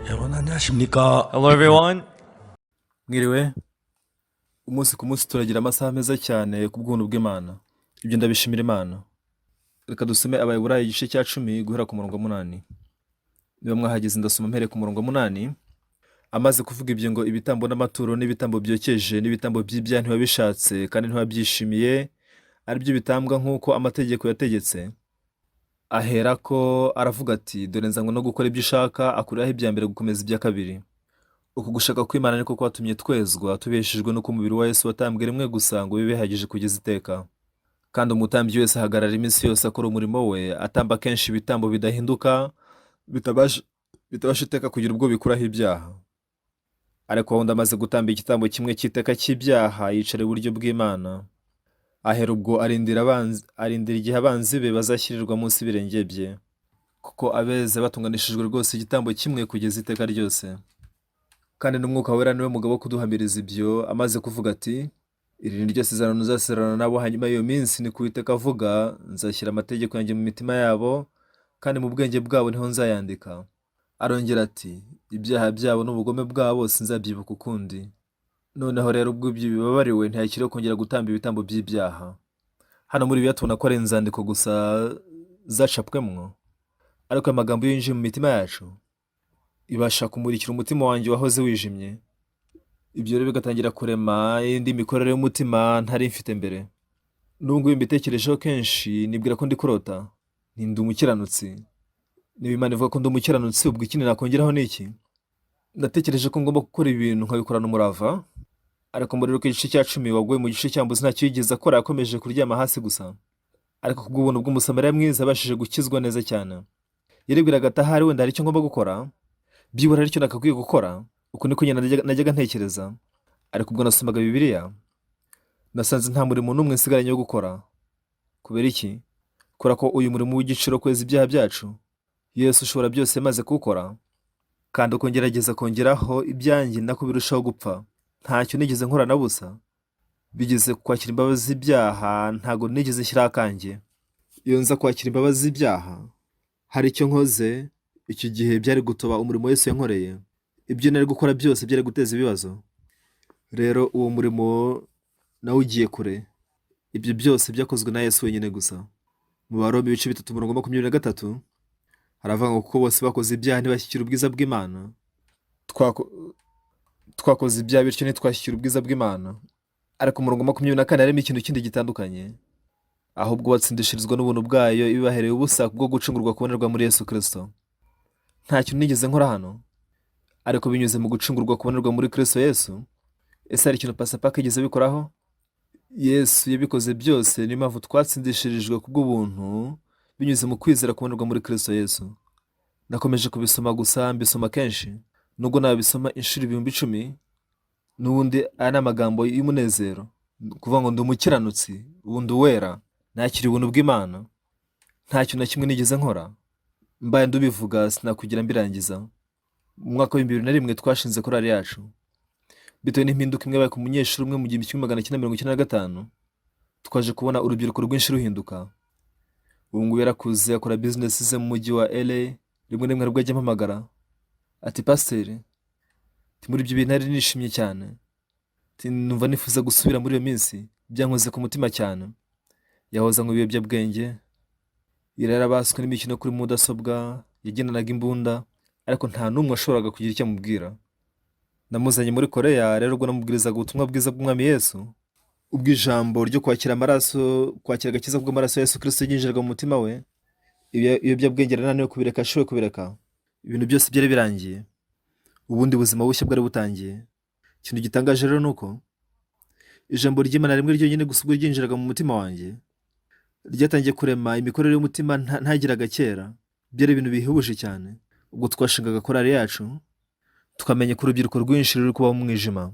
여러분 안녕하십니까? Hello, everyone. Mwiriwe, umunsi ku munsi turagira amasaha meza cyane ku bw'ubuntu bw'Imana. Ibyo ndabishimira Imana. Reka dusome Abayiburayi igice cya 10 guhera ku murongo wa 8. Niba mwahageze ndasoma mpere ku murongo wa 8. Amaze kuvuga ibyo ngo ibitambo n'amaturo n'ibitambo byokeje n'ibitambo by'ibyaha ntibabishatse kandi ntibabyishimiye, ari byo bitambwa nk'uko amategeko yategetse. Aherako aravuga ati, dore nzanywe no gukora ibyo ushaka, akuriraho ibya mbere gukomeza ibya kabiri. Uku gushaka kw'Imana niko kwatumye twezwa, tubeshejwe n'uko umubiri wa Yesu watambwe rimwe gusa ngo bibe bihagije kugeza iteka. Kandi umutambyi wese ahagarara iminsi yose akora umurimo we, atamba kenshi ibitambo bidahinduka, bitabasha iteka kugira ubwo bikuraho ibyaha. Ariko wundi amaze gutamba igitambo kimwe cy'iteka cy'ibyaha, yicara iburyo bw'Imana. Ahera ubwo arindira igihe abanzi be bazashyirirwa munsi y'ibirenge bye. Kuko abeze batunganishijwe rwose igitambo kimwe kugeza iteka ryose. Kandi n'umwuka wera niwe mugabo wo kuduhamiriza ibyo, amaze kuvuga ati, iri ni ryo sezerano nzasezerana nabo hanyuma y'iyo minsi, ni ku Uwiteka avuga, nzashyira amategeko yanjye mu mitima yabo, kandi mu bwenge bwabo niho nzayandika. Arongera ati, ibyaha byabo n'ubugome bwabo sinzabyibuka ukundi. Noneho rero ubwo ibyo bibabariwe, ntihakiriho kongera gutamba ibitambo by'ibyaha. Hano muri bibiliya tubona ko ari inzandiko gusa zacapwemwo, ariko aya magambo iyo yinjiye mu mitima yacu, ibasha kumurikira umutima wanjye wahoze wijimye. Ibyo rero bigatangira kurema indi mikorere y'umutima ntari mfite mbere. N'ubu ngubu mbitekerejeho kenshi, nibwira ko ndi kurota, ndi umukiranutsi. Niba Imana ivuga ko ndi umukiranutsi, ubwo ikindi nakongeraho ni iki? Natekereje ko ngomba gukora ibintu nkabikorana umurava, ariko muri ruko igice cya 10 waguye mu gice cyambuzi ntacyo yigeze akora, yakomeje kuryama hasi gusa. Ariko kubw'ubuntu bw'umusamariya mwiza abashije gukizwa neza cyane. Yaribwiraga ati ahari wenda hari icyo ngomba gukora, byibura aricyo nakakwiye gukora. Uko niko nyine najyaga ntekereza. Ariko ubwo nasomaga Bibiliya, nasanze nta murimo n'umwe nsigaranye wo gukora. Kubera iki? Kubera ko uyu murimo w'igiciro kweza ibyaha byacu, Yesu ushobora byose yamaze kuwukora. Kandi uko ngerageza kongeraho ibyanjye nako birushaho gupfa. Ntacyo nigeze nkora na busa. Bigeze kwakira imbabazi z'ibyaha, ntago nigeze nshyiraho akanjye. Iyo nza kwakira imbabazi z'ibyaha, hari icyo nkoze, icyo gihe byari gutoba umurimo Yesu yankoreye. Ibyo nari gukora byose byari guteza ibibazo. Rero uwo murimo nawe ugiye kure. Ibyo byose byakozwe na Yesu wenyine gusa. Mu Baroma ibice 3:23 haravuga ngo kuko bose bakoze ibyaha ntibashyikira ubwiza bw'Imana. Twakoze ibyaha bityo ntitwashyikira ubwiza bw'Imana. Ariko mu murongo 24 harimo ikintu kindi gitandukanye. Ahubwo batsindishirizwa n'ubuntu bwayo ibibahereye ubusa bwo gucungurwa kubonerwa muri Yesu Kristo. Nta kintu nigeze nkora hano, ariko binyuze mu gucungurwa kubonerwa muri Kristo Yesu. Ese hari ikintu pasapaka igeze bikoraho? Yesu yabikoze byose, niyo mpamvu twatsindishirijwe kubw'ubuntu binyuze mu kwizera kubonerwa muri Kristo Yesu. Nakomeje kubisoma gusa, mbisoma kenshi, nubwo nabisoma inshuro 10,000. N'ubundi aya ni amagambo y'umunezero, kuvuga ngo ndi umukiranutsi, ubundi wera, nakiriye ubuntu bw'Imana. Nta kintu na kimwe nigeze nkora, mbaye ndubivuga sinakugira mbirangiza. Mu mwaka wa 2001 twashinze korali yacu, bitewe n'impinduka imwe yabaye ku munyeshuri umwe mu 1995. Twaje kubona urubyiruko rwinshi ruhinduka. Ubu ngubu yarakuze, akora business ze mu mujyi wa LA. Rimwe rimwe rwo ajya mpamagara ati, pasiteri, muri ibyo bintu nari nishimye cyane, numva nifuza gusubira muri iyo minsi, byankoze ku mutima cyane. Yahoza mu biyobyabwenge, yarabaswe n'imikino kuri mudasobwa, yagendanaga imbunda, ariko nta n'umwe washoboraga kugira icyo amubwira. Namuzanye muri Koreya, rero ubwo namubwirizaga ubutumwa bwiza bw'Umwami Yesu, ubw'ijambo ryo kwakira agakiza bw'amaraso ya Yesu Kristo yinjiraga mu mutima we. Ibiyobyabwenge yarananiwe kubireka, ashoboye kubireka. Ibintu byose byari birangiye, ubundi buzima bushya bwari butangiye. Ikintu gitangaje rero nuko ijambo ry'Imana rimwe ryonyine gusa ubwo ryinjiraga mu mutima wanjye, ryatangiye kurema imikorere y'umutima ntagiraga kera. Byari ibintu bihebuje cyane. Ubwo twashingaga korali yacu, tukamenya ko urubyiruko rwinshi ruri kubaho mu mwijima.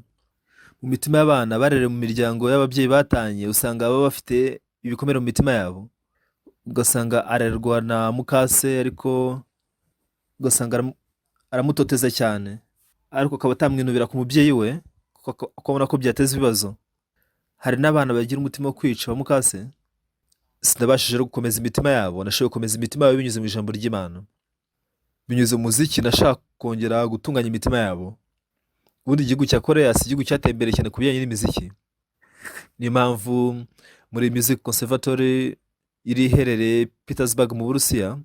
Mu mitima y'abana barerewe mu miryango y'ababyeyi batanye, usanga baba bafite ibikomere mu mitima yabo. Ugasanga arerwa na mukase, ariko ugasanga aramutoteza cyane, ariko akaba atamwinubira ku mubyeyi we, kuko abona ko byateza ibibazo. Hari n'abana bagira umutima wo kwica wa mukase. Sinabashije gukomeza imitima yabo, nashoboye gukomeza imitima yabo binyuze mu ijambo ry'Imana. binyuze mu muziki nashaka kongera gutunganya imitima yabo. Ubundi igihugu cya Korea si igihugu cyateye imbere cyane ku bijyanye n'imiziki. Niyo mpamvu muri Music Conservatory iri iherereye Petersburg mu Burusiya,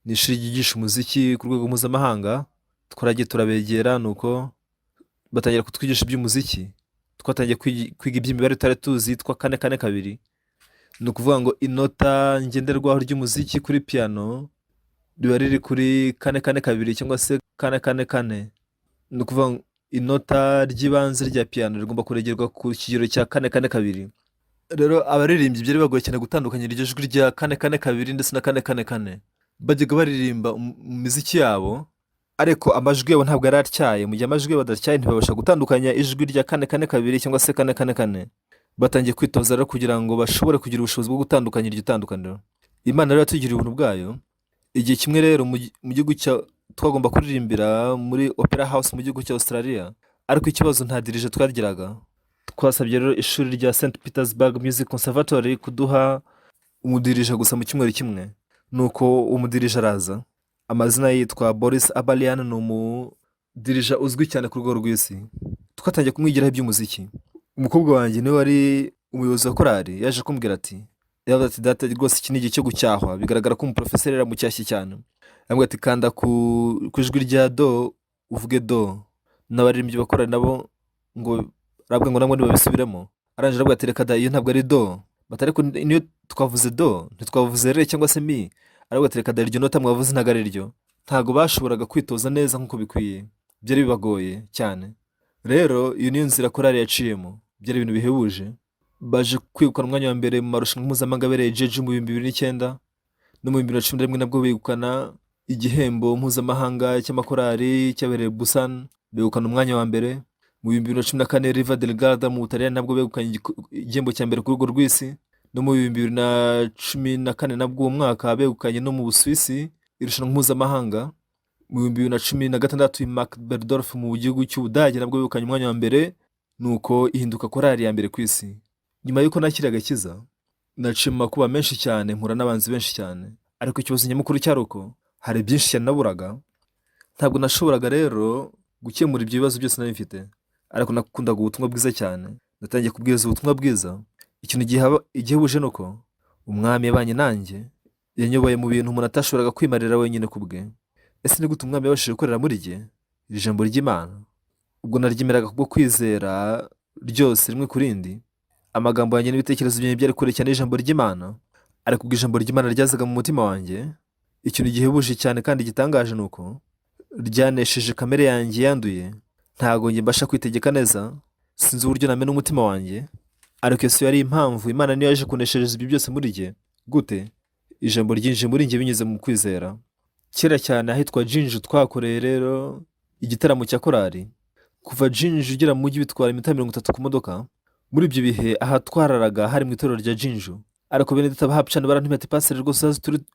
ni ishuri ryigisha umuziki ku rwego mpuzamahanga. Twaragiye turabegera nuko batangira kutwigisha iby'umuziki. Twatangiye kwiga iby'imibare tutari tuzi yitwa kane kane kabiri. Ni ukuvuga ngo inota ngenderwaho ry'umuziki kuri piano riba riri kuri kane kane kabiri cyangwa se kane kane kane. Ni ukuvuga ngo inota ry'ibanze rya piano rigomba kuregerwa ku kigero cya kane kane kabiri. Rero abaririmbyi byari bagoye cyane gutandukanya iryo jwi rya kane kane kabiri ndetse na kane kane kane. Bajyaga baririmba mu miziki yabo, ariko amajwi yabo ntabwo yari atyaye. Mu gihe amajwi yabo adatyaye ntibabasha gutandukanya ijwi rya kane kane kabiri cyangwa se kane kane kane. Batangiye kwitoza rero kugira ngo bashobore kugira ubushobozi bwo gutandukanya iryo tandukaniro. Imana rero yatugiriye ubuntu bwayo. Igihe kimwe rero mu gihugu twagomba kuririmbira muri Opera House mu gihugu cya Australia, ariko ikibazo nta dirije twagiraga. Twasabye rero ishuri rya St Petersburg Music Conservatory kuduha umudirije gusa mu cyumweru kimwe. Nuko umudirije araza, amazina ye yitwa Boris Abalian, ni umudirija uzwi cyane ku rwego rw'isi. Twatangiye kumwigiraho iby'umuziki. Umukobwa wanjye niwe wari umuyobozi wa korali, yaje kumbwira ati data rwose iki ni igihe cyo gucyahwa, bigaragara ko umuprofeseri yaramucyashye cyane. Yambwira ati kanda ku ijwi rya do uvuge do. N'abaririmbyi bakorana nabo ngo arabwira ngo namwe ntibabisubiremo. Arangije arabwira ati reka da, iyo ntabwo ari do. Batari ko niyo twavuze do ntitwavuze re cyangwa se mi. Arabwira ati reka da, iryo nota mwavuze ntabwo ari ryo. Ntabwo bashoboraga kwitoza neza nk'uko bikwiye, byari bibagoye cyane. Rero iyo niyo nzira korali yaciyemo, byari ibintu bihebuje. Baje kwegukana umwanya wa mbere mu marushanwa mpuzamahanga abereye Jeju mu 2009, no mu 2011 nabwo begukana igihembo mpuzamahanga cy'amakorali cyabereye Busan, begukana umwanya wa mbere. Mu 2014 Riva del Garda mu Butaliyani nabwo begukanye igihembo cya mbere ku rwego rw'isi. No mu 2014 nabwo uwo mwaka begukanye no mu Busuwisi irushanwa mpuzamahanga. Mu 2016 Mark Berdorf mu gihugu cy'Ubudage nabwo begukanye umwanya wa mbere, nuko ihinduka korali ya mbere ku isi. Nyuma y'uko nakiriye agakiza, naciye mu makuba menshi cyane, mpura n'abanzi benshi cyane, ariko ikibazo nyamukuru cyari uko hari byinshi cyane naburaga. Ntabwo nashoboraga rero gukemura ibyo bibazo byose nari mfite, ariko nakundaga ubutumwa bwiza cyane. Natangiye kubwiriza ubutumwa bwiza. Ikintu igihebuje ni uko umwami yabanye nanjye, yanyoboye mu bintu umuntu atashoboraga kwimarira wenyine ku bwe. Ese ni gute umwami yabashije gukorera muri jye iri jambo ry'Imana? Ubwo naryemeraga kubwo kwizera ryose rimwe ku rindi. Amagambo yanjye n'ibitekerezo byanjye byari kure cyane y'ijambo ry'Imana, ariko ubwo ijambo ry'Imana ryazaga mu mutima wanjye, ikintu gihebuje cyane kandi gitangaje ni uko ryanesheje kamere yanjye yanduye. Ntago njye mbasha kwitegeka neza, sinzi uburyo namena umutima wanjye, ariko Yesu yari impamvu. Imana niyo yaje kuneshereza ibyo byose muri jye. Gute? Ijambo ryinjiye muri njye binyuze mu kwizera. Kera cyane ahitwa Jinju twakoreye rero igitaramo cya korali. Kuva Jinju ugera mu mujyi bitwara iminota 30 ku modoka. Muri ibyo bihe aha twararaga hari mu itorero rya Jinju, ariko bene data Hapchan barantumye ati pastor rwose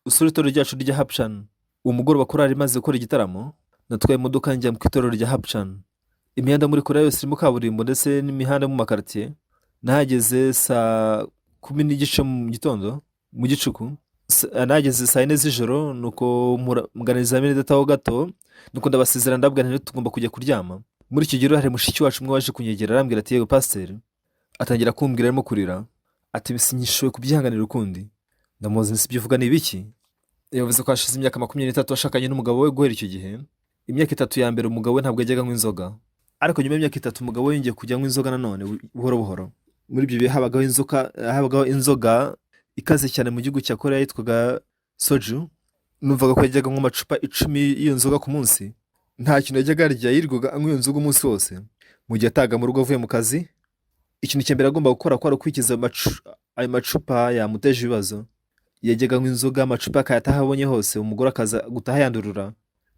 usura itorero ryacu rya Hapchan. Uwo mugoroba korali imaze gukora igitaramo, natwaye imodoka njya mu itorero rya Hapchan. Imihanda muri Korea yose irimo kaburimbo ndetse n'imihanda mu makartier. Nahageze saa 10:30 mu gitondo mu gicuku. Nageze saa 4 z'ijoro, nuko muganiriza bene data ho gato, nuko ndabasezerana ndabwira nti tugomba kujya kuryama. Muri icyo gihe hari mushiki wacu umwe waje kunyegera arambwira ati yego pastor. Atangira kumbwira arimo kurira ati bisinyishowe kubyihanganira ukundi. Ndamubaza nti ibyo uvuga ni ibiki? Yavuze ko hashize imyaka 23 ashakanye n'umugabo we. Guhera icyo gihe imyaka 3 ya mbere umugabo we ntabwo yajyaga anywa inzoga, ariko nyuma y'imyaka 3 umugabo we yongeye kujya anywa inzoga nanone buhoro buhoro. Muri ibyo bihe habagaho inzoga ikaze cyane mu gihugu cya Korea yitwaga soju. Numvaga ko yajyaga anywa amacupa 10 y'iyo nzoga ku munsi. Nta kintu yajyaga arya, yirirwaga anywa iyo nzoga umunsi wose. Mu gihe ataga mu rugo avuye mu kazi, ikintu cyembere agomba gukora kwari ukwikiza ayo macupa yamuteje ibibazo. Yajyaga anywa inzoga, amacupa akayataha abonye hose, umugore akaza gutaha yandurura.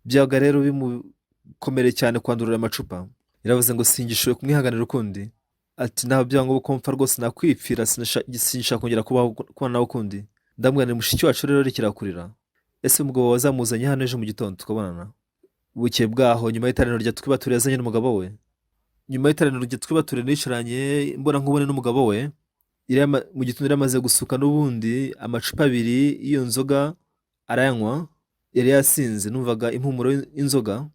Byabaga rero bimukomere cyane kwandurura amacupa. Yaravuze ngo singishowe kumwihanganira ukundi. Ati naho byango ko mpfa rwose nakwipfira, sinshaka kongera kubana nawe ukundi. Ndamubwira mushiki wacu rero rikirakurira. Ese umugabo wazamuzanye hano ejo mu gitondo tukabonana. Bukeye bwaho nyuma y'itaraniro rya twibature yazanye n'umugabo we. Nyuma y'itaraniro rya twibature nicaranye mbona nkubone n'umugabo we. Mu gitondo yamaze gusuka n'ubundi amacupa 2 iyo nzoga arayanywa. yari yasinze, numvaga impumuro y'inzoga.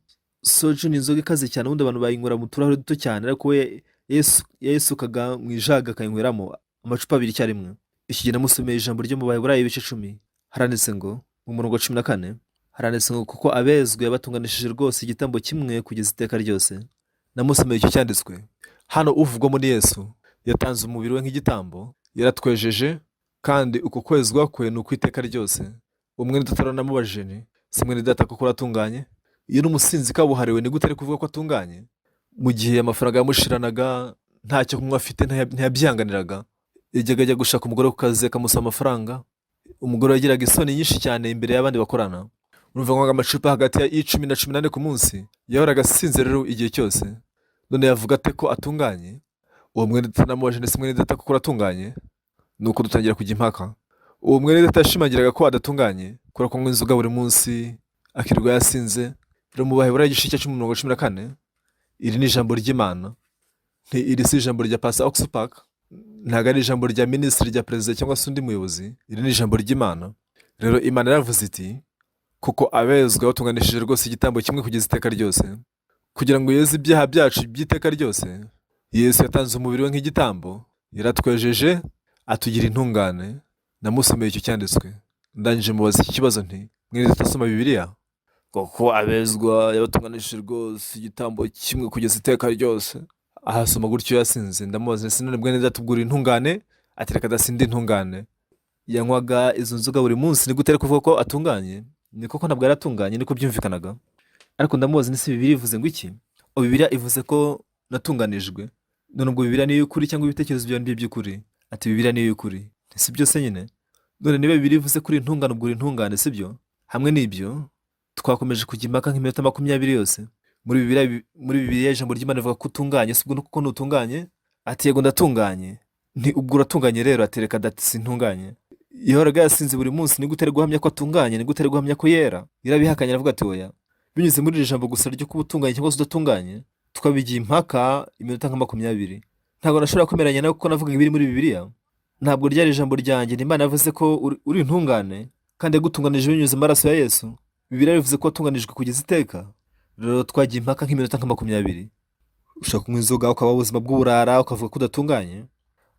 Soju ni inzoga ikaze cyane, ubundi abantu bayinywera mu turahure duto cyane, ariko we yayisukaga mu ijaga akayinyweramo amacupa abiri icyarimwe. Iki gihe namusomeye ijambo ryo mu Baheburayo ibice 10, haranditse ngo mu murongo wa 14, haranditse ngo kuko abezwe yabatunganishije rwose igitambo kimwe kugeza iteka ryose. Namusomeye icyo cyanditswe hano. Uvugwamo ni Yesu. Yatanze umubiri we nk'igitambo, yaratwejeje, kandi uko kwezwa kwe ni ukw'iteka ryose. Umwene data namubajije nti si mwene data koko uratunganye? Iyo n'umusinzi kabuhariwe ni gute ari kuvuga ko atunganye mu gihe amafaranga yamushiranaga, ntacyo kunywa afite, ntiyabyihanganiraga? Yajyaga ajya gushaka umugore ku kazi akamusaba amafaranga. Umugore yagiraga isoni nyinshi cyane imbere y'abandi bakorana. Urumva ngo amacupa hagati ya 10 na 14 ku munsi. Yahoraga asinze rero igihe cyose. None yavuga ate ko atunganye? Uwo mwene data namubajije nti si mwene data koko uratunganye? Nuko dutangira kujya impaka. Uwo mwene data yashimangiraga ko adatunganye kubera ko anywa inzoga buri munsi, akirirwa yasinze. Rero mu Baheburayo igice cya 10:14, iri ni ijambo ry'Imana. Iri si ijambo rya Pastor Oxpac, ntabwo ari ijambo rya minisitiri, rya perezida cyangwa se undi muyobozi. Iri ni ijambo ry'Imana. Rero Imana yaravuze iti kuko abezwe batunganishije rwose igitambo kimwe kugeza iteka ryose, kugira ngo yeze ibyaha byacu by'iteka ryose. Yesu yatanze umubiri we nk'igitambo, yaratwejeje, atugira intungane. Namusomeye icyo cyanditswe, ndangije mubaza iki kibazo nti mwene data asoma Bibiliya? Kuko abezwa yabatunganishije rwose igitambo kimwe kugeza iteka ryose. Ahasoma gutyo yasinze. Ndamubaza nti none mwene data ubwo uri intungane? Ati reka dasinde intungane. Yanywaga izo nzoga buri munsi, ni gute ari kuvuga ko atunganye? Ni koko ntabwo yari atunganye, niko byumvikanaga. Ariko ndamubaza nti Bibiliya ivuze ngo iki? Bibiliya ivuze ko natunganijwe. None ubwo Bibiliya niyo y'ukuri cyangwa ibitekerezo byawe ni by'ukuri? Ati Bibiliya niyo y'ukuri. Si byose nyine? None niba Bibiliya ivuze ko uri intungane, ubwo uri intungane, si byo? Hamwe n'ibyo twakomeje kujya impaka nk'iminota 20 yose. Muri Bibiliya ijambo ry'Imana rivuga ko utunganye. Si ubwo nuko ntutunganye? Ati yego ndatunganye. Nti ubwo uratunganye rero? Ati reka dati sintunganye. Yahoraga yasinze buri munsi, ni gute ari guhamya ko atunganye? Ni gute ari guhamya ko yera? Yarabihakanye aravuga ati oya. Binyuze muri iri jambo gusa ryo kuba utunganye cyangwa se udatunganye, twabigiye impaka iminota nka 20. Ntabwo nashobora kwemeranya nawe kuko navuga ibiri muri Bibiliya. Ntabwo ryari ijambo ryanjye. Imana yavuze ko uri intungane kandi yagutunganije binyuze amaraso ya Yesu. Bibiliya bivuze ko watunganijwe kugeza iteka. Rero twagiye impaka nk'iminota nka 20. Ushaka kunywa inzoga, ukaba ubuzima bw'uburara, ukavuga ko udatunganye.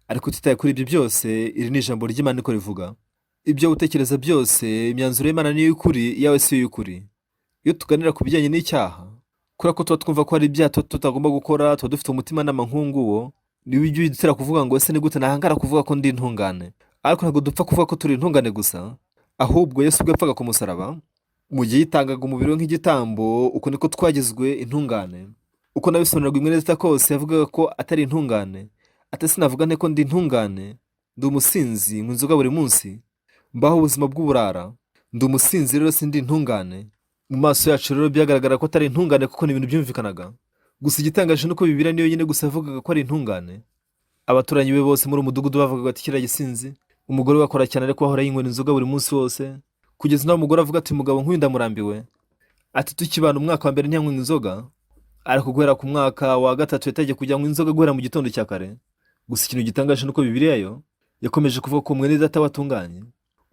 Ariko utitaye kuri ibyo byose, iri ni ijambo ry'Imana niko rivuga. Ibyo utekereza byose, imyanzuro y'Imana niyo y'ukuri, iyawe si yo y'ukuri. Iyo tuganira ku bijyanye n'icyaha, kubera ko tuba twumva ko hari ibyaha tutagomba gukora, tuba dufite umutima nk'uwo, niba ibyo bidutera kuvuga ngo ese ni gute nahangara kuvuga ko ndi intungane? Ariko ntabwo dupfa kuvuga ko turi intungane gusa, ahubwo Yesu ubwo yapfaga ku musaraba, mu gihe yitangaga umubiri we nk'igitambo, uko niko twagizwe intungane. Uko nabisobanuraga mwene data kose yavugaga ko atari intungane. Ati sinavuga nte ko ndi intungane? Ndi umusinzi, nywa inzoga buri munsi, mbaho ubuzima bw'uburara, ndi umusinzi, rero sindi intungane. Mu maso yacu rero byagaragara ko atari intungane kuko ni ibintu byumvikanaga. Gusa igitangaje nuko Bibiliya niyo nyine gusa yavugaga ko ari intungane. Abaturanyi be bose muri umudugudu bavugaga ati kiriya gisinzi. Umugore we akora cyane ariko ahora yinywera inzoga buri munsi wose, kugeza nawe umugore avuga ati umugabo nk'uyu ndamurambiwe. Ati tukibana umwaka wa mbere ntiyanywa inzoga, ariko guhera ku mwaka wa 3 yatangiye kujya anywa inzoga guhera mu gitondo cya kare. Gusa ikintu gitangaje nuko Bibiliya yo yakomeje kuvuga ko mwene data watunganye.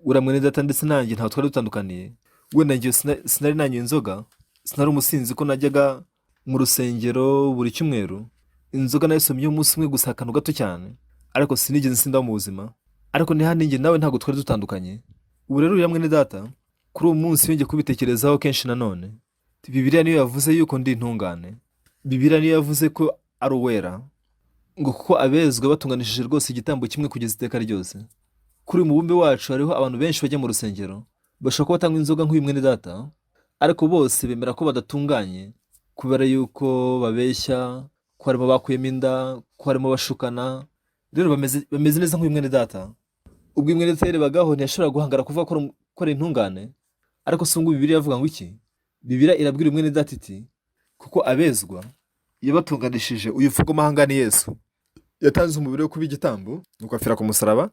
Ura mwene data ndetse nanjye ntaho twari dutandukaniye. Wenda njye sinari nanywa inzoga, sinari umusinzi ko najyaga mu rusengero buri cyumweru. Inzoga nayisomye umunsi umwe gusa akantu gato cyane, ariko sinigeze nsinda mu buzima. Ariko ni hano njye nawe ntabwo twari dutandukanye. Ubu rero uriya mwene data kuri uwo munsi yongeye kubitekerezaho kenshi nanone. Bibiliya niyo yavuze yuko ndi intungane. Bibiliya niyo yavuze ko ari uwera, ngo kuko abezwe batunganishije rwose igitambo kimwe kugeza iteka ryose. Kuri umubumbe wacu hariho abantu benshi bajya mu rusengero, bashobora kuba batanywa inzoga nk'uyu mwene data, ariko bose bemera ko badatunganye kubera yuko babeshya, ko harimo bakuyemo inda, ko harimo bashukana. Rero bameze neza nk'uyu mwene data. Ubwo uyu mwene data yarebagaho ntiyashobora guhangara kuvuga ko ari intungane. Ariko se ngo Bibiliya yavuga ngo iki? Bibiliya irabwira uyu mwene data iti kuko abezwa yabatunganishije uyu mvugo ni Yesu. Yatanze umubiri we kuba igitambo, nuko apfira ku musaraba.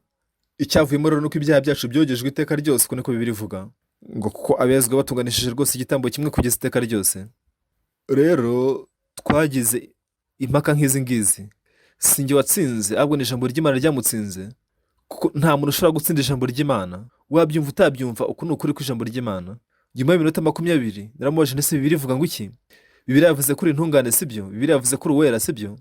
Icyavuyemo rero nuko ibyaha byacu byogejwe iteka ryose, uko niko Bibiliya ivuga. Ngo kuko abezwa batunganishije rwose igitambo kimwe kugeza iteka ryose. Rero twagize impaka nk'izi ngizi. Sinjye watsinze, ahubwo ni ijambo ry'Imana ryamutsinze. Kuko nta muntu ushobora gutsinda ijambo ry'Imana. Wabyumva utabyumva, uko ni ukuri kw'ijambo ry'Imana. nyuma y'iminota 20 naramubajije ndetse Bibiliya ivuga ngo iki? Bibiliya yavuze ko uri intungane sibyo? Bibiliya yavuze ko uri uwera sibyo?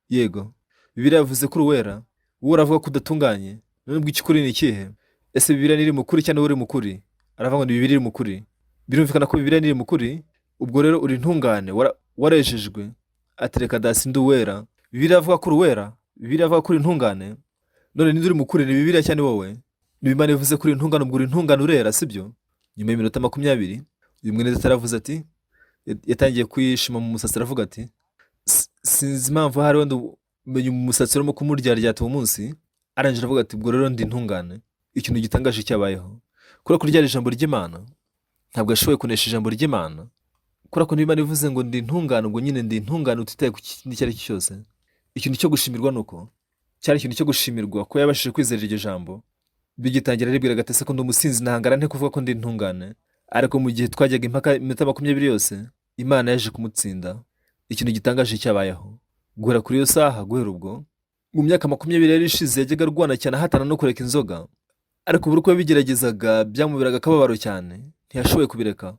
Yego. Bibiliya yavuze ko uri uwera. Wowe uravuga ko udatunganye. None ubwo ikikuri ni ikihe? Ese Bibiliya niri mukuri cyangwa wowe uri mukuri? Aravuga ngo ni Bibiliya iri mukuri. Birumvikana ko Bibiliya niri mukuri. Ubwo rero uri intungane, warejejwe. Ati reka dasi ndi uwera. Bibiliya avuga ko uri uwera. Bibiliya avuga ko uri intungane. None ninde uri mukuri, ni Bibiliya cyangwa ni wowe? Ni Imana ivuze ko uri intungane, ubwo uri intungane urera sibyo? Nyuma y'iminota 20 uyu mwene data aravuze ati, yatangiye kwishima mu musatsi aravuga ati, sinzi impamvu hari wenda umenya umusatsi urimo kumuryaryata uwo munsi. Arangije aravuga ati ubwo rero ndi intungane. Ikintu gitangaje cyabayeho, kubera ko ryari ijambo ry'Imana, ntabwo yashoboye kunesha ijambo ry'Imana. Kubera ko Imana ivuze ngo ndi intungane, ubwo nyine ndi intungane utitaye ku kindi icyo ari cyo cyose. Ikintu cyo gushimirwa nuko cyari ikintu cyo gushimirwa ko yabashije kwizera iryo jambo. Bigitangira aribwira gatese ko ndi umusinzi, ntahangara nte kuvuga ko ndi intungane. Ariko mu gihe twajyaga impaka iminota 20 yose, Imana yaje kumutsinda. Ikintu gitangaje cyabayeho, guhera kuri iyo saha, guhera ubwo mu myaka 20 yari ishize yajyaga arwana cyane ahatana no kureka inzoga. Ariko buri uko yabigeragezaga byamuberaga akababaro cyane, ntiyashoboye kubireka.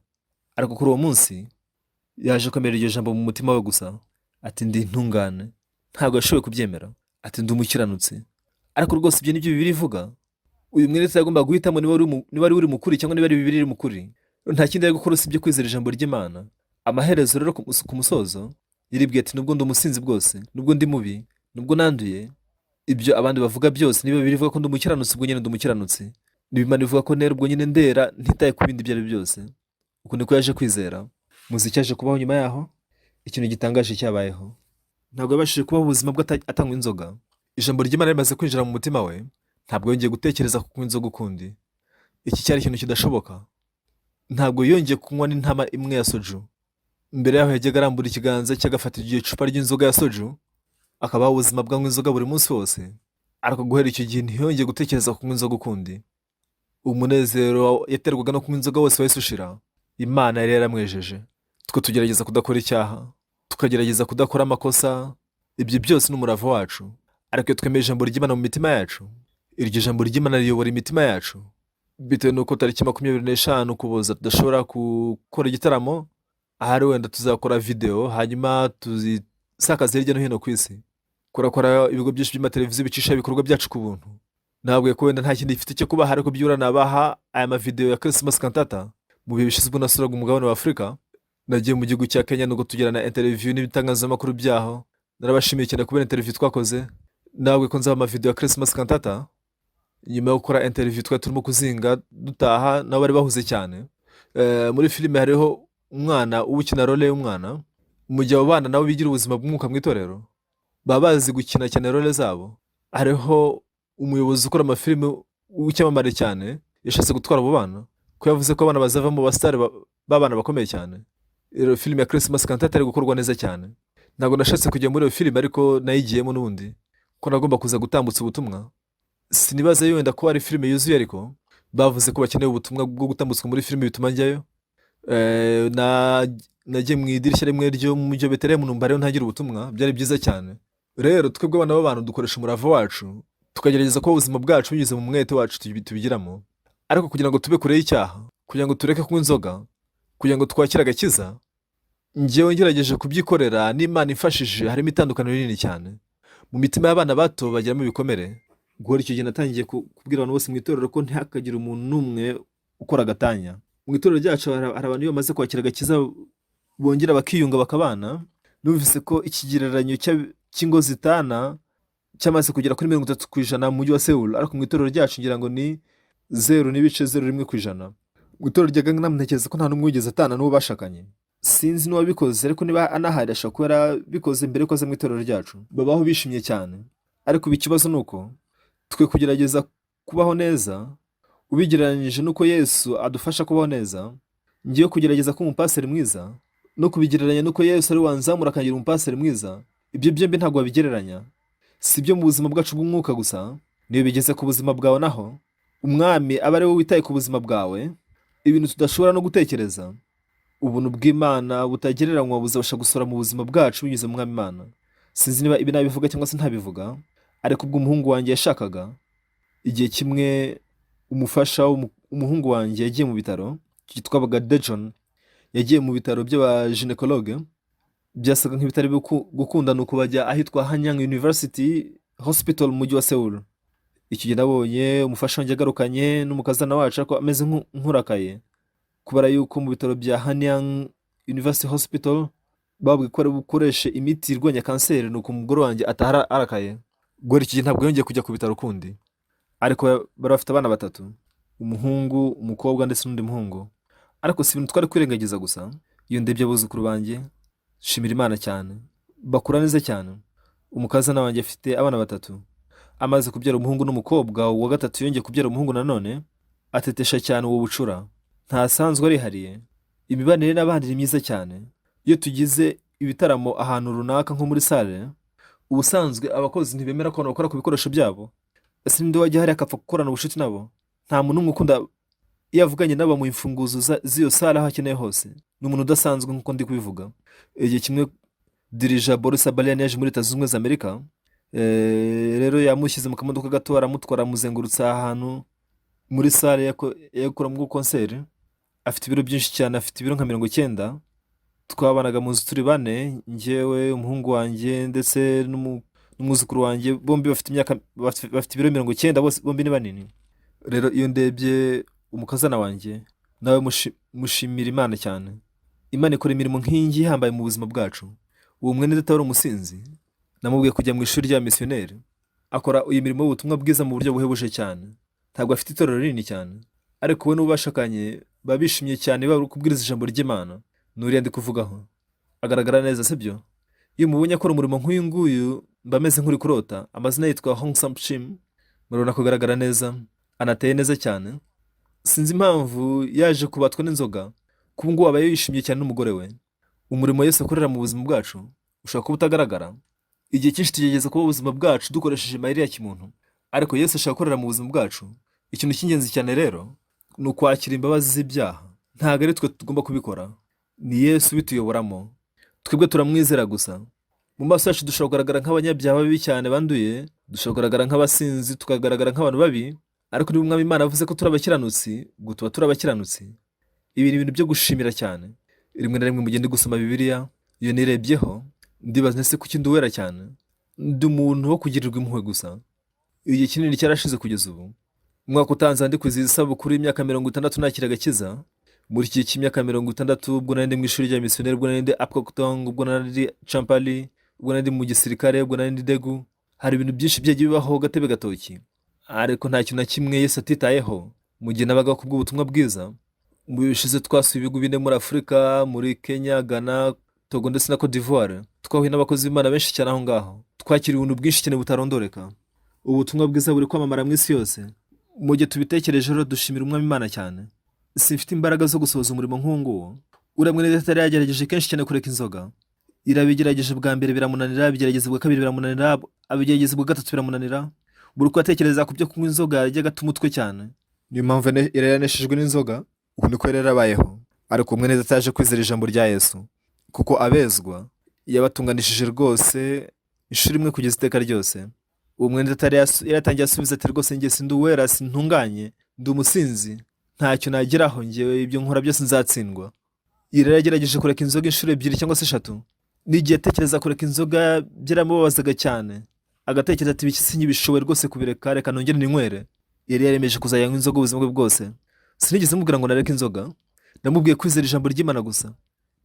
Ariko kuri uwo munsi yaje kwemera iryo jambo mu mutima we gusa, ati ndi intungane. Ntabwo yashoboye kubyemera, ati ndi umukiranutsi. Ariko rwose ibyo nibyo Bibiliya ivuga. Uyu mwene yagomba guhitamo niba ari uri mukuri cyangwa niba ari Bibiliya iri mukuri. Nta kindi ari gukora usibye kwizera ijambo ry'Imana. Amaherezo rero ku musozo yaribwiye ati nubwo ndi umusinzi bwose, nubwo ndi mubi, nubwo nanduye, ibyo abandi bavuga byose niba Bibiliya ivuga ko ndi umukiranutsi, ubwo nyine ndi umukiranutsi. Niba Imana ivuga ko nera, ubwo nyine ndera, ntitaye ku bindi ibyo ari byo byose. Uko niko yaje kwizera. Muzi icyaje kubaho nyuma yaho? Ikintu gitangaje cyabayeho. Ntabwo yabashije kubaho ubuzima bwe atanywa inzoga. Ijambo ry'Imana rimaze kwinjira mu mutima we, ntabwo yongeye gutekereza ku kunywa inzoga ukundi. Iki cyari ikintu kidashoboka. Ntabwo yongeye kunywa n'intama imwe ya soju. Mbere yaho yajyaga arambura ikiganza cye agafata iryo cupa ry'inzoga ya soju, akabaho ubuzima bwanywa inzoga buri munsi wose. Ariko guhera icyo gihe ntiyongeye gutekereza ku kunywa inzoga ukundi. Umunezero yaterwaga no kunywa inzoga wose wahise ushira. Imana yari yaramwejeje. Twe tugerageza kudakora icyaha, tukagerageza kudakora amakosa. Ibyo byose ni umurava wacu. Ariko iyo twemeye ijambo ry'Imana mu mitima yacu, iryo jambo ry'Imana riyobora imitima yacu. Bitewe n'uko tariki 25 Ukuboza tudashobora gukora igitaramo, ahari wenda tuzakora video hanyuma tuzisakaza hirya no hino ku isi. Kurakora ibigo byinshi by'amateleviziyo bicisha ibikorwa byacu ku buntu. Ntabwo ko wenda nta kindi gifite cyo kuba hari ko byura nabaha aya mavideo ya Christmas cantata. Mu bihe bishize nasuraga umugabane wa Afurika, nagiye mu gihugu cya Kenya nuko tugirana interview n'ibitangazamakuru byaho. Narabashimiye cyane kubera interview twakoze. Ntabwo ko nzaba amavideo ya Christmas cantata. Nyuma yo gukora interview twari turimo kuzinga dutaha, nabo bari bahuze cyane. Muri filime hariho umwana ubukina role y'umwana. Mu gihe abo bana nabo bigira ubuzima bw'umwuka mu itorero, baba bazi gukina cyane role zabo. Hariho umuyobozi ukora amafilime w'icyamamare cyane yashatse gutwara abo bana, ko yavuze ko abana bazavamo basitari b'abana bakomeye cyane. Rero filime ya Christmas cantata ari gukorwa neza cyane. Ntabwo nashatse kujya muri iyo filime, ariko nayigiyemo n'ubundi ko nagomba kuza gutambutsa ubutumwa. Sinibaza yenda ko ari filime yuzuye, ariko bavuze ko bakeneye ubutumwa bwo gutambutswa muri filime bituma njyayo. Nagiye mu idirishya rimwe ryo mu mujyi wa Betelehemu numva rero ntagira ubutumwa. Byari byiza cyane. Rero twebwe abana b'abantu dukoresha umurava wacu, tukagerageza ko ubuzima bwacu binyuze mu mwete wacu tubigiramo. Ariko kugira ngo tube kure y'icyaha, kugira ngo tureke kunywa inzoga, kugira ngo twakire agakiza, njyewe ngerageje kubyikorera n'Imana imfashije. Harimo itandukaniro rinini cyane. Mu mitima y'abana bato bagiramo ibikomere. Guhora icyo gihe natangiye kubwira abantu bose mu itorero ko ntihakagire umuntu n'umwe ukora agatanya. Mu itorero ryacu hari abantu iyo bamaze kwakira agakiza bongera bakiyunga bakabana. Numvise ko ikigereranyo cy'ingo zitana cyamaze kugera kuri 30% mu mujyi wa Seoul, ariko mu itorero ryacu ngira ngo ni 0.01%. Mu itorero rya Gangnam ntekereza ko nta n'umwe wigeze atana n'uwo bashakanye. Sinzi n'uwabikoze, ariko niba anahari ashobora kuba yarabikoze mbere ko aza mu itorero ryacu. Babaho bishimye cyane. Ariko ikibazo ni uko twe kugerageza kubaho neza ubigereranyije n'uko Yesu adufasha kubaho neza. Ngiye kugerageza ko umupaseri mwiza no kubigereranya n'uko Yesu ari wanzamura akagira umupaseri mwiza, ibyo byombi ntabwo wabigereranya. Si byo mu buzima bwacu bw'umwuka gusa, niyo bigeze ku buzima bwawe naho Umwami aba ari we witaye ku buzima bwawe, ibintu tudashobora no gutekereza. Ubuntu bw'Imana butagereranywa buzabasha gusora mu buzima bwacu binyuze mu Mwami Imana. Sinzi niba ibi nabivuga cyangwa se ntabivuga, ariko ubwo umuhungu wanjye yashakaga, igihe kimwe umufasha umuhungu wanjye yagiye mu bitaro, cyitwaga Dejon, yagiye mu bitaro by'abaginekologe, byasaga nk'ibitari gukunda, ni uko bajya ahitwa Hanyang University Hospital mu mujyi wa Seoul. Icyo gihe nabonye umufasha wanjye agarukanye n'umukazana wacu ariko ameze nk'urakaye, kubera yuko mu bitaro bya Hanyang University Hospital babwiye ko ari bukoreshe imiti irwanya kanseri, nuko umugore wanjye atahara arakaye. Guhera iki gihe ntabwo yongeye kujya ku bitaro ukundi, ariko bari bafite abana batatu, umuhungu, umukobwa ndetse n'undi muhungu. Ariko si ibintu twari kwirengagiza gusa, iyo ndebye abuzukuru banjye shimira Imana cyane, bakura neza cyane. Umukazana wanjye afite abana batatu, amaze kubyara umuhungu n'umukobwa, uwa gatatu yongeye kubyara umuhungu nanone, atetesha cyane uwo bucura, ntasanzwe arihariye. Imibanire n'abandi ni myiza cyane. Iyo tugize ibitaramo ahantu runaka nko muri sale, ubusanzwe abakozi ntibemera ko abantu bakora ku bikoresho byabo. Ese ninde wajya hariya akapfa gukorana ubucuti nabo? Nta muntu n'umwe ukunda iyo avuganye nabo mu imfunguzo z'iyo sale aho akeneye hose. Ni umuntu udasanzwe nk'uko ndi kubivuga. Igihe kimwe dirija Boris Abalyan yaje muri Leta Zunze Ubumwe za Amerika, rero yamushyize mu kamodoka gato aramutwara amuzengurutsa ahantu muri sale yakoramo konseri. Afite ibiro byinshi cyane, afite ibiro nka 90. Twabanaga mu nzu turi bane, njyewe, umuhungu wanjye ndetse n'umwuzukuru wanjye, bombi bafite ibiro 90, bose bombi ni banini. Rero iyo ndebye umukazana wanjye, nawe mushimira Imana cyane. Imana ikora imirimo nk'ingi ihambaye mu buzima bwacu. Uwo mwene data wari umusinzi, namubwiye kujya mu ishuri rya misiyoneri, akora iyi mirimo y'ubutumwa bwiza mu buryo buhebuje cyane. Ntabwo afite itorero rinini cyane, ariko we n'ubashakanye baba bishimye cyane bari kubwiriza ijambo ry'Imana. Nuriya ndi kuvugaho agaragara neza, sibyo? Iyo mubonye akora umurimo nk'uyu nguyu, mba ameze nk'uri kurota. Amazina yitwa Hong Sam-Chim, murabona ko agaragara neza, anateye neza cyane. Sinzi impamvu yaje kubatwa n'inzoga, kuko ngo aba yishimye cyane n'umugore we. Umurimo Yesu akorera mu buzima bwacu ushobora kuba utagaragara. Igihe cyinshi tugerageza kuba ubuzima bwacu dukoresheje amayeri ya kimuntu, ariko Yesu ashaka gukorera mu buzima bwacu. Ikintu cy'ingenzi cyane rero ni ukwakira imbabazi z'ibyaha. Ntabwo ari twe tugomba kubikora, ni Yesu bituyoboramo. Twebwe turamwizera gusa. Mu maso yacu dushobora kugaragara nk'abanyabyaha babi cyane banduye, dushobora kugaragara nk'abasinzi, tukagaragara nk'abantu babi, ariko niba Umwami Imana avuze ko turi abakiranutsi, ubwo tuba turi abakiranutsi. Ibi ni ibintu byo gushimira cyane. Rimwe na rimwe mugende gusoma Bibiliya, iyo nirebyeho ndibaza ese kuki nduwera cyane, ndi umuntu wo kugirirwa impuhwe gusa. Igihe kinini cyarashize kugeza ubu. Umwaka utanze ndi kwizihiza isabukuru y'imyaka 60 nakira agakiza. Muri iki cy'imyaka 60, ubwo nari ndi mu ishuri rya misiyoneri, ubwo nari ndi Apkokutong, ubwo nari ndi Champali, ubwo nari ndi mu gisirikare, ubwo nari ndi Degu. Hari ibintu byinshi byagiye bibaho gatebe gatoki, ariko nta kintu na kimwe Yesu atitayeho mu gihe nabaga ku bw'ubutumwa bwiza. Mu bishize twasuye ibihugu bine muri Afurika, muri Kenya, Ghana, Togo ndetse na Cote d'Ivoire. Twahuye n'abakozi b'Imana benshi cyane aho ngaho. Twakiriye ibintu byinshi cyane butarondoreka. Ubutumwa bwiza buri kwamamara mu isi yose. Mu gihe tubitekereje rero dushimira Umwami Imana cyane. Simfite imbaraga zo gusohoza umurimo nk'uwo. Uriya mwene data yari yagerageje kenshi cyane kureka inzoga. Irabigerageje bwa mbere biramunanira, abigerageza bwa kabiri biramunanira, abigerageza bwa gatatu biramunanira. Buri uko atekereza ku byo kunywa inzoga yajyaga atuma umutwe cyane. Niyo mpamvu yari yaneshejwe n'inzoga, ubu niko yari yarabayeho. Ariko mwene data yaje kwizera ijambo rya Yesu, kuko abezwa yabatunganishije rwose inshuro imwe kugeza iteka ryose. Uwo mwene data yaratangiye asubiza ati rwose njye sindi uwera, sintunganye, ndi umusinzi, ntacyo nageraho, njyewe ibyo nkora byose nzatsindwa. Yagerageje kureka inzoga inshuro 2 cyangwa se 3. N'igihe atekereza kureka inzoga byaramubabazaga cyane, agatekereza ati biki sinyibishoboye rwose kubireka, reka nongere ninywere. Yari yaremeje kuzayanywa inzoga ubuzima bwe bwose. Sinigeze mubwira ngo nareke inzoga, namubwiye kwizera ijambo ry'Imana gusa.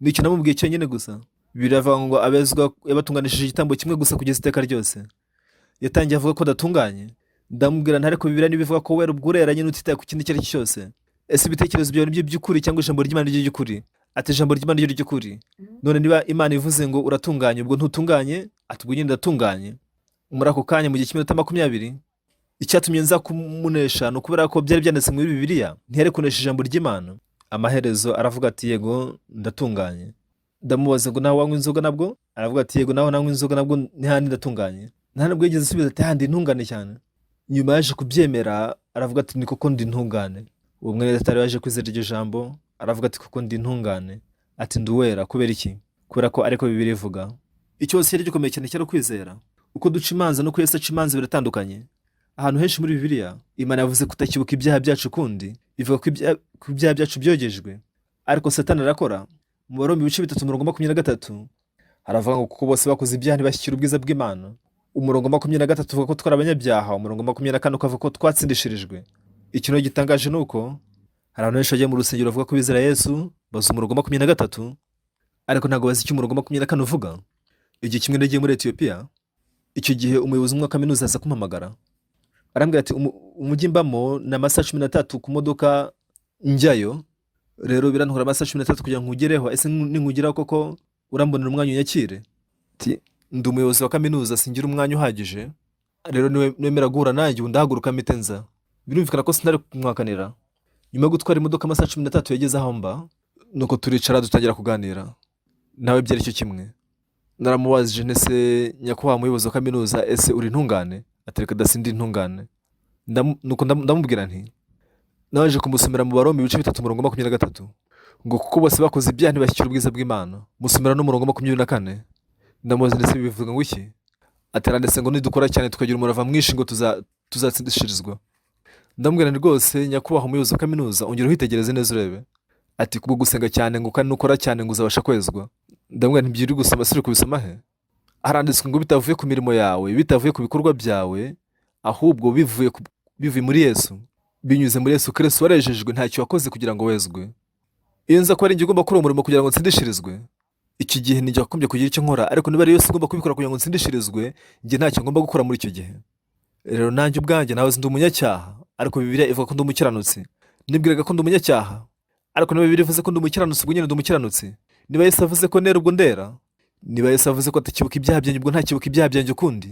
Nicyo namubwiye cyonyine gusa. Biravuga ngo abezwa yabatunganishije igitambo kimwe gusa kugeza iteka ryose. Yatangiye avuga ko datunganye. Ndamubwira ntare ko Bibiliya nibivuga ko wera ubwo ureranye n'utitaye ku kindi cyari cyose. Ese ibitekerezo byawe nibyo by'ukuri cyangwa ijambo ry'Imana niryo ry'ukuri? Ati ijambo ry'Imana niryo ry'ukuri. None niba Imana ivuze ngo uratunganye, ubwo ntutunganye, ati ubwo nyine ndatunganye. Muri ako kanya mu gihe cy'iminota 20, icyatumye nza kumunesha no kubera ko byari byanditse muri Bibiliya, ntiyari kunesha ijambo ry'Imana. Amaherezo aravuga ati yego ndatunganye. Ndamubaza ngo nawe wanywa inzoga nabwo? Aravuga ati yego nawe nanywa inzoga nabwo, ntihandi ndatunganye. Nta nubwo yigeze asubiza ati handi ntungane cyane. Nyuma yaje kubyemera aravuga ati ni koko ndi ntungane. Uwo mwene data yaje kwizera iryo jambo, aravuga ati koko ndi ntungane, ati nduwera. Kubera iki? Kubera ko ariko Bibiliya ivuga. Icyo cyose cyari gikomeye cyane cyari kwizera. Uko duca imanza no Yesu aca imanza biratandukanye. Ahantu henshi muri Bibiliya Imana yavuze kutakibuka ibyaha byacu kundi, ivuga ko ibyaha byacu byogejwe, ariko Satani arakora. Mu Baroma ibice 3:23 haravuga ngo kuko bose bakoze ibyaha ntibashyikira ubwiza bw'Imana. Umurongo 23 uvuga ko twari abanyabyaha, umurongo 24 ukavuga ko twatsindishirijwe. Ikintu gitangaje ni uko hari abantu benshi bagiye mu rusengero bavuga ko bizera Yesu, bazi umurongo 23, ariko ntabwo bazi icyo umurongo 24 uvuga. Igihe kimwe nagiye muri Ethiopia, icyo gihe umuyobozi umwe wa kaminuza aza kumpamagara, arambwira ati umujyi mbamo ni amasaha 13 ku modoka njyayo, rero birantwara amasaha 13 kugira ngo nkugereho. Ese ninkugeraho koko urambonera umwanya unyakire? Ndi umuyobozi wa kaminuza, singira umwanya uhagije, rero niwemera guhura nanjye ndahaguruka mpite nza. Birumvikana ko sinari kumwakanira. Nyuma yo gutwara imodoka amasaha 13 yageze aho mba, nuko turicara dutangira kuganira. Nawe byari cyo kimwe. Naramubajije nese nyakubahwa umuyobozi wa kaminuza, ese uri intungane? Atereka dasindi intungane. Nuko ndamubwira nti naje kumusomera mu Baroma ibice 3:23 ngo kuko bose bakoze ibyaha ntibashyikira ubwiza bw'Imana. Musomera no murongo 24. Ndamubaza ndetse bivuga ngo iki? Atera ndetse ngo nidukora cyane tukagira umurava mwinshi ngo tuzatsindishirizwa. Ndamubwira nti rwose nyakubahwa umuyobozi wa kaminuza, ongera uhitegereze neza urebe. Ati kubwo gusenga cyane ngo kandi nukora cyane ngo uzabasha kwezwa. Ndamubwira nti byiri gusoma siri kubisoma he? Haranditswe ngo bitavuye ku mirimo yawe, bitavuye ku bikorwa byawe, ahubwo bivuye muri Yesu, binyuze muri Yesu Kristo warejejwe, ntacyo wakoze kugira ngo wezwe. Iyo nza ko ari njye ugomba gukora umurimo kugira ngo nsindishirizwe, iki gihe ninjye wakombye kugira icyo nkora, ariko niba ari Yesu ugomba kubikora kugira ngo nsindishirizwe, njye ntacyo ngomba gukora muri icyo gihe. Rero nanjye ubwanjye nahoze ndi umunyacyaha, ariko Bibiliya ivuga ko ndi umukiranutsi. Nibwiraga ko ndi umunyacyaha, ariko niba Bibiliya ivuze ko ndi umukiranutsi, ubwo nyine ndi umukiranutsi. Niba Yesu avuze ko nera, ubwo ndera. Niba Yesu avuze ko atakibuka ibyaha byanjye, ubwo ntakibuka ibyaha byanjye ukundi.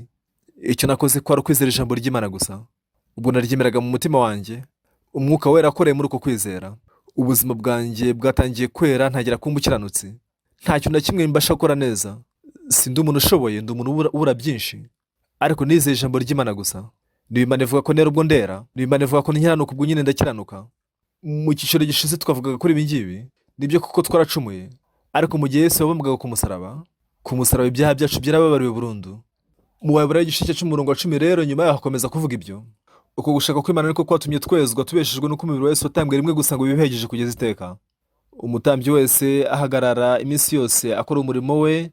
Icyo nakoze ko ari ukwizera ijambo ry'Imana gusa. Ubwo naryemeraga mu mutima wanjye, umwuka wera akoreye muri uko kwizera. Ubuzima bwanjye bwatangiye kwera, ntagera ku mukiranutsi. Nta kintu na kimwe mbasha gukora neza. Sindi umuntu ushoboye, ndi umuntu ubura byinshi, ariko nizeye ijambo ry'Imana gusa. Niba Imana ivuga ko nera, ubwo ndera. Niba Imana ivuga ko nkiranuka, ubwo nyine ndakiranuka. Mu cyiciro gishize twavugaga kuri ibi ngibi, nibyo kuko twaracumuye, ariko mu gihe Yesu yabambwaga ku musaraba ibyaha byacu byarababariwe burundu. Mu Baheburayo igice cya 10 rero nyuma yaho hakomeza kuvuga ibyo. Uko gushaka kw'Imana niko kwatumye twezwa, tubeshejwe nuko umubiri wese watambwe rimwe gusa ngo bibehejeje kugeza iteka. Umutambyi wese ahagarara iminsi yose akora umurimo we,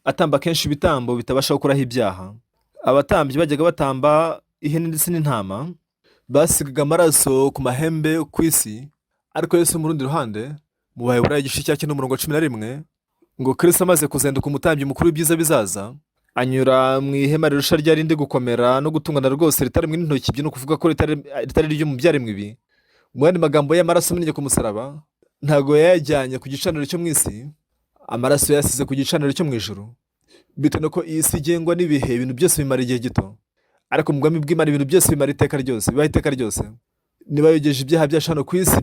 atamba kenshi ibitambo bitabasha gukuraho ibyaha. Abatambyi bajyaga batamba ihene ndetse n'intama, basigaga amaraso ku mahembe ku isi, ariko Yesu mu rundi ruhande, mu Baheburayo igice cya 11 ngo Kristo amaze kuzenduka umutambyi mukuru w'ibyiza bizaza, anyura mu ihema rirusha rya rindi gukomera no gutungana rwose, ritaremwe n'intoki, ibyo ni ukuvuga ko ritari ryo mu byaremwe ibi. Mu yandi magambo, y'amaraso amennye ku musaraba ntago yayajyanye ku gicaniro cyo mu isi, amaraso yasize ku gicaniro cyo mu ijuru. Bitewe nuko iyi si igengwa n'ibihe, ibintu byose bimara igihe gito, ariko mu bwami bw'Imana ibintu byose bimara iteka ryose, bibaho iteka ryose. Niba yogeje ibyaha byacu hano ku isi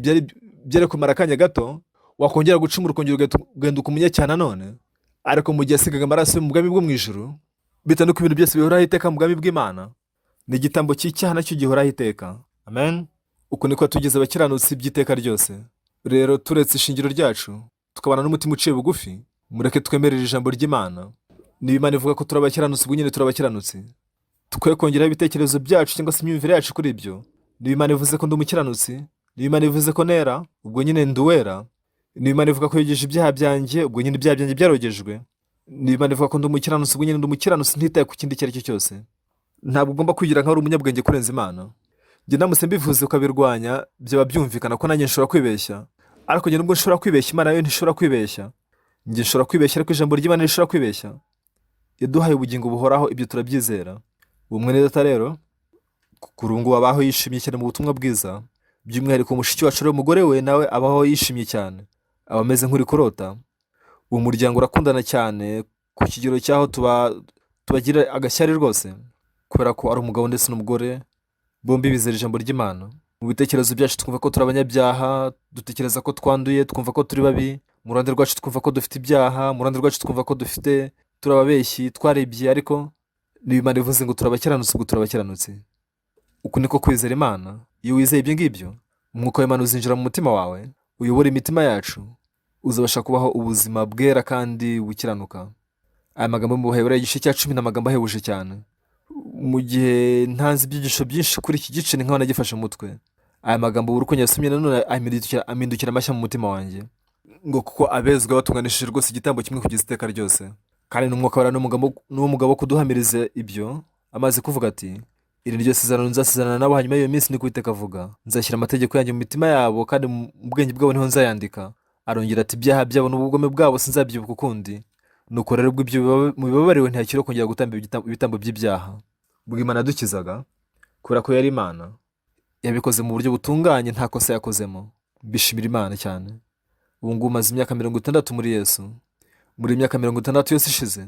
byari kumara akanya gato, wakongera gucumura ukongera ugahinduka umunyacyaha nanone. Ariko mu gihe asigaga amaraso mu bwami bwo mu ijuru, bitewe nuko ibintu byose bihoraho iteka mu bwami bw'Imana, ni igitambo cy'icyaha nacyo gihoraho iteka. Amen. Uko niko tugeze abakiranutsi by'iteka ryose. Rero turetse ishingiro ryacu, tukabana n'umutima uciye bugufi, mureke twemerere ijambo ry'Imana. Niba Imana ivuga ko turi abakiranutsi, ubwo nyine turi abakiranutsi. Tukwiye kongeraho ibitekerezo byacu cyangwa se imyumvire yacu kuri ibyo. Niba Imana ivuze ko ndi umukiranutsi, niba Imana ivuze ko nera, ubwo nyine ndi uwera. Niba Imana ivuga ko yogeje ibyaha byanjye, ubwo nyine ibyaha byanjye byarogejwe. Niba Imana ivuga ko ndi umukiranutsi, ubwo nyine ndi umukiranutsi, ntitaye ku kindi icyo ari cyo cyose. Ntabwo ugomba kwigira nkaho uri umunyabwenge kurenza Imana. Njye namutse mbivuze ukabirwanya, byaba byumvikana ko nanjye nshobora kwibeshya, ariko njye nubwo nshobora kwibeshya, Imana yo ntishobora kwibeshya. Njye nshobora kwibeshya, ariko ijambo ry'Imana rishobora kwibeshya. Yaduhaye ubugingo buhoraho, ibyo turabyizera. Ubumwe neza rero, kurungu abaho yishimye cyane mu butumwa bwiza, by'umwihariko mushiki wacu rero umugore we nawe abaho yishimye cyane, aba ameze nk'uri kurota. Uwo muryango urakundana cyane ku kigero cyaho tubagira agashyari rwose, kubera ko ari umugabo ndetse n'umugore bombi bizera ijambo ry'Imana. Mu bitekerezo byacu twumva ko turi abanyabyaha, dutekereza ko twanduye, twumva ko turi babi. Mu ruhande rwacu twumva ko dufite ibyaha, mu ruhande rwacu twumva ko turi ababeshyi, twarebye. Ariko niba Imana ivuze ngo turi abakiranutsi, ubwo turi abakiranutsi. Uku niko kwizera Imana. Iyo wizeye ibyo ngibyo, umwuka w'Imana uzinjira mu mutima wawe, uyobora imitima yacu, uzabasha kubaho ubuzima bwera kandi bukiranuka. Aya magambo mu Baheburayo igice cya 10 ni amagambo ahebuje cyane. Mu gihe ntanze ibyigisho byinshi kuri iki gice, ni nk'aho nagifashe mu mutwe, aya magambo buri uko nyasomye nanone amindukira amashya mu mutima wanjye, ngo kuko abezwa batunganishije rwose igitambo kimwe kugeza iteka ryose. Kandi n'umwuka wera n'uwo mugabo wo kuduhamiriza ibyo, amaze kuvuga ati, iri ni ryo sezerano nzasezerana nabo hanyuma y'iyo minsi, niko Uwiteka avuga, nzashyira amategeko yanjye mu mitima yabo kandi mu bwenge bwabo niho nzayandika. Arongera ati, ibyaha byabo n'ubugome bwabo sinzabyibuka ukundi. Nuko rero ubwo ibyo mubibabariwe ntihakiriho kongera gutamba ibitambo by'ibyaha. Ubwo Imana yadukizaga, kubera ko yari Imana, yabikoze mu buryo butunganye, nta kosa yakozemo. Bishimira Imana cyane. Ubu ngubu maze imyaka 60 muri Yesu. Muri imyaka 60 yose ishize,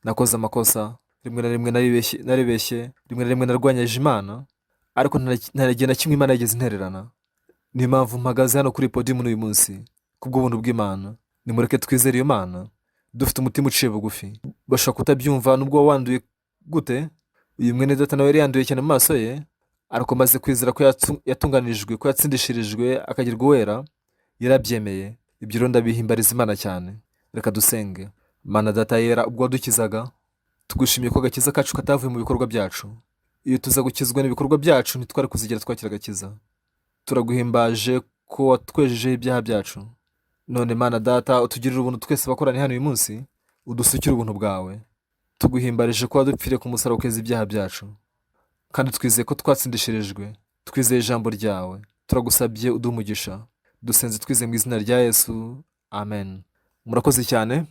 nakoze amakosa, rimwe na rimwe naribeshye, rimwe na rimwe narwanyije Imana, ariko nta gihe na kimwe Imana yigeze intererana. Niyo mpamvu mpagaze hano kuri podium uyu munsi, kubw'ubuntu bw'Imana. Nimureke twizere iyo Mana, dufite umutima uciye bugufi. Bashobora kutabyumva nubwo wanduye gute, uyu mwene data nawe yari yanduye cyane mu maso ye, ariko maze kwizera ko yatunganirijwe, ko yatsindishirijwe akagirwa uwera, yarabyemeye. Ibyo rero ndabihimbariza Imana cyane. Reka dusenge. Mana Data yera, ubwo wadukizaga, tugushimiye ko agakiza kacu katavuye mu bikorwa byacu. Iyo tuza gukizwa n'ibikorwa byacu, ntitwari kuzigera twakira agakiza. Turaguhimbaje ko watwejejeho ibyaha byacu. None Mana Data, utugirire ubuntu twese bakorani hano uyu munsi, udusukire ubuntu bwawe. Tuguhimbarije ko wadupfiriye ku musaraba ukeza ibyaha byacu, kandi twizeye ko twatsindishirijwe. Twizeye ijambo ryawe, turagusabye uduhe umugisha. Dusenze twizeye mu izina rya Yesu, amen. Murakoze cyane.